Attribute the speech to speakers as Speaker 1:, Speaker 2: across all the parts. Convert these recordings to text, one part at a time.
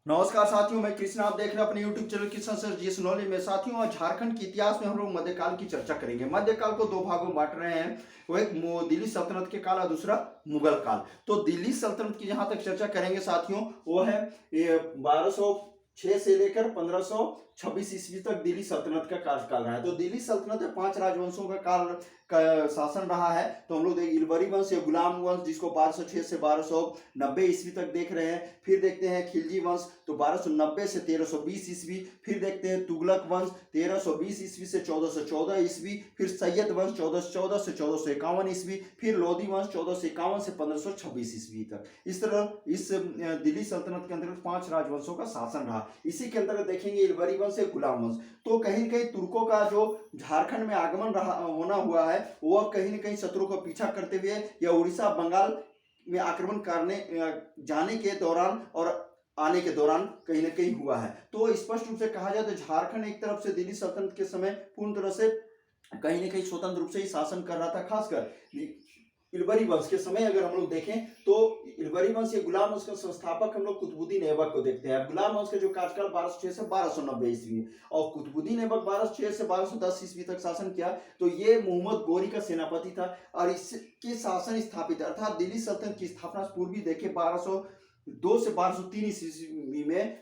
Speaker 1: नमस्कार साथियों, मैं कृष्ण। आप देख रहे हैं अपने YouTube channel Krishna sir GS knowledge में। साथियों, आज झारखंड के इतिहास में हम लोग मध्यकाल की चर्चा करेंगे। मध्यकाल को दो भागों में बांट रहे हैं। वो एक दिल्ली सल्तनत के काल और दूसरा मुगल काल। तो दिल्ली सल्तनत की जहां तक चर्चा करेंगे साथियों, वो है ये 1206 से लेकर 1526 ईस्वी तक दिल्ली सल्तनत का कार्यकाल रहा है। तो दिल्ली सल्तनत में 5 राजवंशों का काल का शासन रहा है। तो हम लोग इलबरी वंश या गुलाम वंश, जिसको 1206 से 1290 ईस्वी तक देख रहे हैं। फिर देखते हैं खिलजी वंश, तो 1290 से 1320 ईस्वी। फिर देखते हैं तुगलक वंश 1320 ईस्वी से 1414 ईस्वी। फिर सैयद वंश 1414 से 1451 ईस्वी। फिर लोधी वंश 1451 से 1526 ईस्वी तक। इस तरह इस दिल्ली सल्तनत के अंतर्गत 5 राजवंशों का शासन रहा। इसी के अंतर्गत देखेंगे इलबरी वंश या गुलाम वंश। तो कहीं न कहीं तुर्कों का जो झारखंड में आगमन होना हुआ है, वह कहीं न कहीं शत्रु को पीछा करते हुए या उड़ीसा बंगाल में आक्रमण करने जाने के दौरान और आने के दौरान कहीं ना कहीं हुआ है। तो स्पष्ट रूप से कहा जाए तो झारखंड एक तरफ से दिल्ली सल्तनत के समय पूर्ण तरह से कहीं ना कहीं स्वतंत्र रूप से ही शासन कर रहा था। खासकर इलबरी वंश के समय अगर हम लोग देखें तो इलबरी वंश या गुलाम वंश का संस्थापक हम लोग कुतुबुद्दीन ऐबक को देखते हैं। गुलाम वंश का जो कार्यकाल 1206 से 1290 ईस्वी और कुतुबुद्दीन ऐबक 1206 से 1210 ईस्वी तक शासन किया। तो ये मोहम्मद गोरी का सेनापति था और इसके शासन स्थापित अर्थात दिल्ली सल्तनत की स्थापना पूर्वी देखे 1202 से 1203 ईस्वी में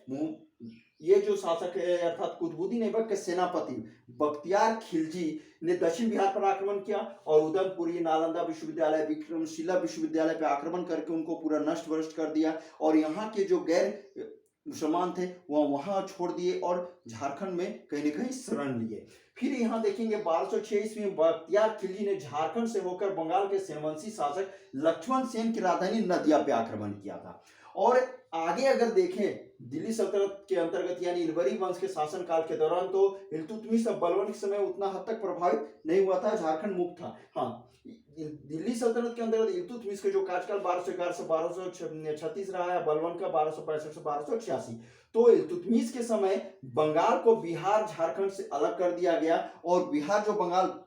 Speaker 1: ये जो शासक है अर्थात कुतुबुद्दीन ऐबक के सेनापति बख्तियार खिलजी ने दक्षिण बिहार पर आक्रमण किया और उदयपुरी, नालंदा विश्वविद्यालय, विक्रमशिला विश्वविद्यालय पर आक्रमण करके उनको पूरा नष्ट भ्रष्ट कर दिया। और यहाँ के जो गैर मुसलमान थे वह वहां छोड़ दिए और झारखंड में कहीं ना कहीं शरण लिए। फिर यहाँ देखेंगे 1206 ईस्वी में बख्तियार खिलजी ने झारखंड से होकर बंगाल के सेनवंशी शासक लक्ष्मण सेन की राजधानी नदिया पे आक्रमण किया था। और आगे अगर देखें दिल्ली सल्तनत के अंतर्गत यानी इलबरी वंश के शासनकाल के दौरान तो इल्तुतमिश और बलबन के समय उतना हद तक प्रभावित नहीं हुआ था, झारखंड मुक्त था। हाँ, दिल्ली सल्तनत के अंतर्गत इल्तुतमिश का जो कार्यकाल 1211 से 1236 रहा है, बलबन का 1265 से 1286। तो इल्तुतमिश के समय बंगाल को बिहार झारखंड से अलग कर दिया गया और बिहार जो बंगाल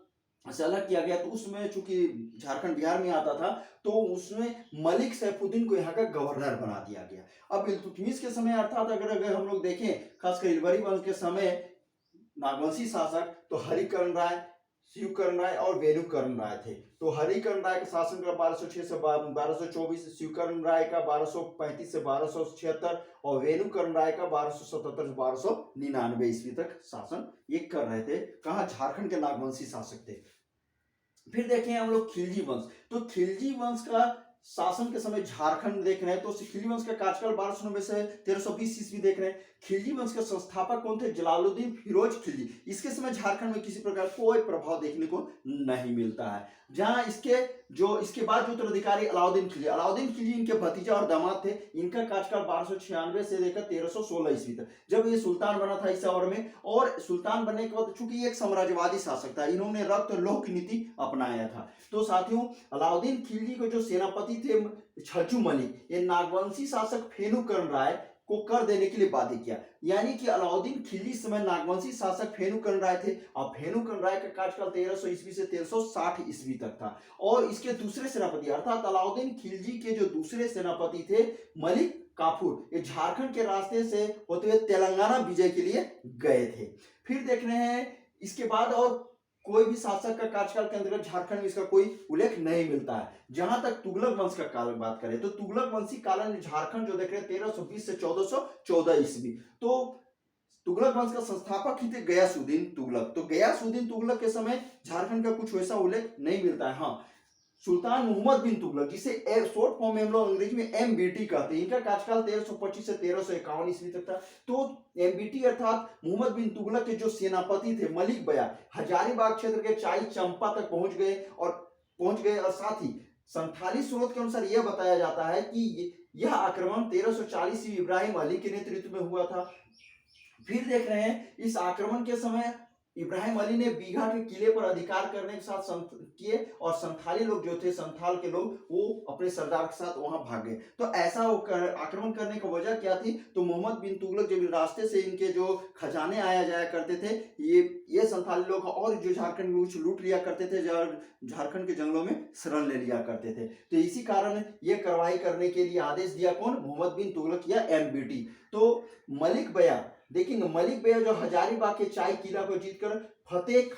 Speaker 1: से अलग किया गया तो उसमें चूंकि झारखंड बिहार में आता था तो उसमें मलिक सैफुद्दीन को यहाँ का गवर्नर बना दिया गया। अब इल्तुतमिश के समय अर्थात अगर हम लोग देखें खासकर इलबरी वंश के समय नागवंशी शासक तो हरिकर्ण राय, शिवकर्ण राय और वेणुकर्ण राय थे। तो हरिकर्ण राय का शासन का 1206 से 1224, शिवकर्ण राय का 1235 से 1276 और वेणुकर्ण राय का 1277 से 1299 ईस्वी तक शासन ये कर रहे थे। कहा झारखंड के नागवंशी शासक थे। फिर देखें हम लोग खिलजी वंश। तो खिलजी वंश का शासन के समय झारखंड देख रहे हैं तो खिलजी वंश का कार्यकाल 1290 से 1320 ईस्वी देख रहे हैं। खिलजी वंश के संस्थापक कौन थे? जलालुद्दीन फिरोज खिलजी। इसके समय झारखंड में किसी प्रकार कोई प्रभाव देखने को नहीं मिलता है। जहां इसके बाद जो उत्तराधिकारी अलाउद्दीन खिलजी इनके भतीजा और दामाद थे। इनका कार्यकाल 1296 से लेकर 1316 ईस्वी तक, जब ये सुल्तान बना था इस दौर में। और सुल्तान बनने के बाद चूंकि एक साम्राज्यवादी शासक था, इन्होंने रक्त लोह की नीति अपनाया था। तो साथियों, अलाउद्दीन खिलजी को जो सेनापति थे छज्जू मलिक, ये नागवंशी शासक फेनुकर्ण राय को कर देने के लिए बाध्य किया। यानी कि अलाउद्दीन खिलजी समय नागवंशी शासक फेनुकर्ण राय थे और फेनुकर्ण राय का कार्यकाल 1300 ईस्वी से 1360 ईस्वी तक था। और इसके दूसरे सेनापति अर्थात अलाउद्दीन खिलजी के जो दूसरे सेनापति थे मलिक काफूर, ये झारखंड के रास्ते से होते हुए तेलंगाना विजय के लिए गए थे। फिर देख रहे हैं इसके बाद और कोई भी शासक का कार्यकाल के अंतर्गत झारखंड में इसका कोई उल्लेख नहीं मिलता है। जहां तक तुगलक वंश का काल बात करें तो तुगलक वंशी काल में झारखंड जो देख रहे हैं 1320 से 1414 ईस्वी। तो तुगलक वंश का संस्थापक ही थे गयासुद्दीन तुगलक। तो गयासुद्दीन तुगलक के समय झारखंड का कुछ वैसा उल्लेख नहीं मिलता है। हाँ, सुल्तान मोहम्मद बिन तुगलक, जिसे शॉर्ट फॉर्म में हम लोग अंग्रेजी में एमबीटी कहते हैं, इनका कार्यकाल 1325 से 1351 ईस्वी तक था। तो एमबीटी अर्थात मोहम्मद बिन तुगलक के जो सेनापति थे मलिक बया, हजारीबाग क्षेत्र के चाई चंपा तक पहुंच गए और साथ ही संथाली स्रोत के अनुसार यह बताया जाता है कि यह आक्रमण 1340 इब्राहिम अली के नेतृत्व में हुआ था। फिर देख रहे हैं इस आक्रमण के समय इब्राहिम अली ने बीघा के किले पर अधिकार करने के साथ किए और संथाली लोग जो थे, संथाल के लोग, वो अपने सरदार के साथ वहां भाग गए। तो ऐसा वो आक्रमण करने की वजह क्या थी? तो मोहम्मद बिन तुगलक जब रास्ते से इनके जो खजाने आया जाया करते थे, ये संथाली लोग और जो झारखंड लूट लिया करते थे, झारखंड के जंगलों में शरण ले लिया करते थे। तो इसी कारण ये कार्रवाई करने के लिए आदेश दिया कौन? मोहम्मद बिन तुगलक या एमबीटी। तो मलिक बया, देखेंगे मलिक बया जो हजारीबाग के चाय किला को जीतकर फतेह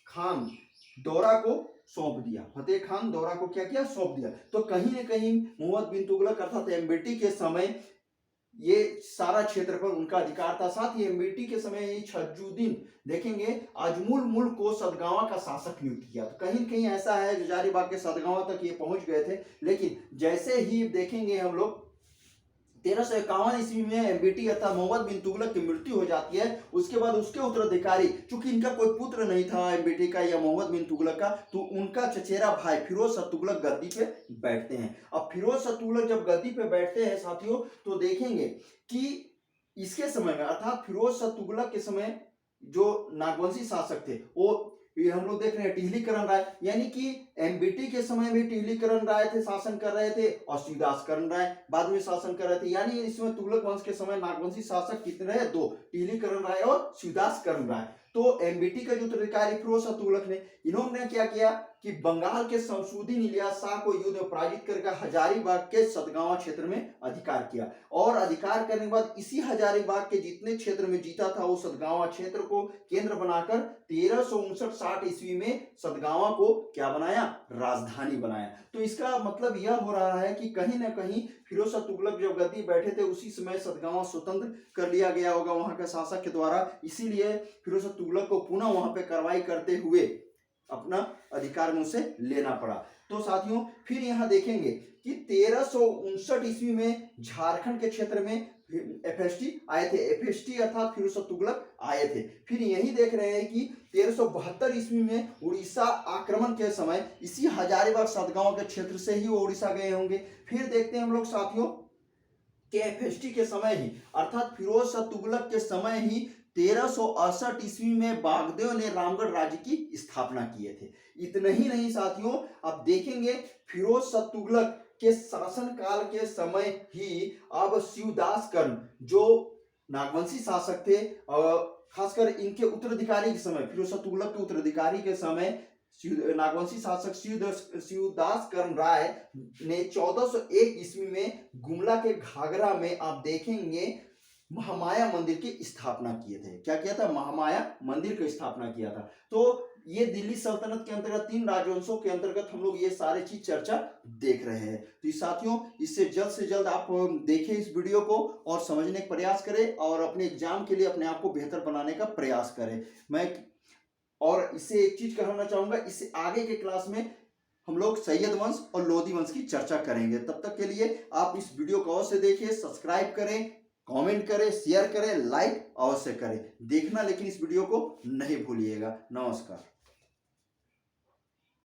Speaker 1: खान दौरा को सौंप दिया। फतेह खान दौरा को क्या किया? सौंप दिया। तो कहीं ना कहीं मोहम्मद बिन तुगलक अर्थात एमबीटी के समय ये सारा क्षेत्र पर उनका अधिकार था। साथ ही एमबीटी के समय छज्जुद्दीन, देखेंगे, अजमुल मुल्क को सदगावा का शासक नियुक्त किया। तो कहीं कहीं ऐसा है हजारीबाग के सदगावा तक ये पहुंच गए थे, लेकिन जैसे ही देखेंगे हम लोग 1351 ईस्वी में एमबीटी अर्थात मोहम्मद बिन तुगलक की मृत्यु हो जाती है। उसके बाद उसके उत्तराधिकारी, चूंकि इनका कोई पुत्र नहीं था एमबीटी का या मोहम्मद बिन तुगलक का, तो उनका चचेरा भाई फिरोज शाह तुगलक गद्दी पे बैठते हैं। अब फिरोज शाह तुगलक जब गद्दी पे बैठते हैं साथियों, तो देखेंगे कि इसके समय में अर्थात फिरोज शाह तुगलक के समय जो नागवंशी शासक थे, वो ये हम लोग देख रहे हैं टिहलीकरण राय, यानी कि एमबीटी के समय भी टिहलीकरण राय थे, शासन कर रहे थे, और शिवदासकरण राय बाद में शासन कर रहे थे। यानी इसमें तुगलक वंश के समय नागवंशी शासक कितने रहे? 2, टिहलीकरण राय और शिवदासकरण राय। तो एमबीटी का जो उत्तराधिकारी फिरोज शाह तुगलक ने, इन्होंने क्या किया कि बंगाल के शमसुद्दीन इलियास शाह को युद्ध में पराजित करके हजारीबाग के सतगावा क्षेत्र में अधिकार किया, और अधिकार करने के बाद इसी हजारीबाग के जितने क्षेत्र में जीता था, वो सतगावा क्षेत्र को केंद्र बनाकर 1359-60 ईस्वी में सतगावा को क्या बनाया? राजधानी बनाया। तो इसका मतलब यह हो रहा है कि कहीं ना कहीं फिरोज शाह तुगलक जब गद्दी बैठे थे, उसी समय सतगावा स्वतंत्र कर लिया गया होगा वहां के शासक के द्वारा, इसीलिए फिरोज शाह तुगलक को पुनः वहां पे कार्रवाई करते हुए अपना अधिकार में उसे लेना पड़ा। तो साथियों फिर यहाँ देखेंगे कि 1359 ईस्वी में झारखंड के क्षेत्र में एफएसटी आए थे। एफएसटी अर्थात फिरोज शाह तुगलक आए थे। फिर यही देख रहे हैं कि 1372 ईस्वी में उड़ीसा आक्रमण के समय इसी हजारीबाग सतगांव के क्षेत्र से ही वो उड़ीसा गए होंगे। फिर देखते हैं हम लोग साथियों कि एफएसटी के समय ही अर्थात फिरोज शाह तुगलक के समय ही 1368 ईस्वी में बागदेव ने रामगढ़ राज्य की स्थापना किए थे। इतना ही नहीं साथियों, अब देखेंगे फिरोज शाह तुगलक के शासन काल के समय ही अब शिवदासकरण जो नागवंशी शासक थे, खासकर इनके उत्तराधिकारी के समय, फिरोज शाह तुगलक के उत्तराधिकारी के समय नागवंशी शासक शिवदासकरण राय ने 1401 ईस्वी में गुमला के घाघरा में आप देखेंगे महामाया मंदिर की स्थापना किए थे। क्या किया था? महामाया मंदिर की स्थापना किया था। तो ये दिल्ली सल्तनत के अंतर्गत 3 राजवंशों के अंतर्गत हम लोग ये सारे चीज चर्चा देख रहे हैं। तो साथियों इससे जल्द आप देखें इस वीडियो को और समझने का प्रयास करें और अपने एग्जाम के लिए अपने आप को बेहतर बनाने का प्रयास करें। मैं और इससे एक चीज कहना चाहूंगा, इससे आगे के क्लास में हम लोग सैयद वंश और लोधी वंश की चर्चा करेंगे। तब तक के लिए आप इस वीडियो को अवश्य देखिए, सब्सक्राइब करें, कमेंट करें, शेयर करें, लाइक अवश्य करें, देखना लेकिन इस वीडियो को नहीं भूलिएगा। नमस्कार।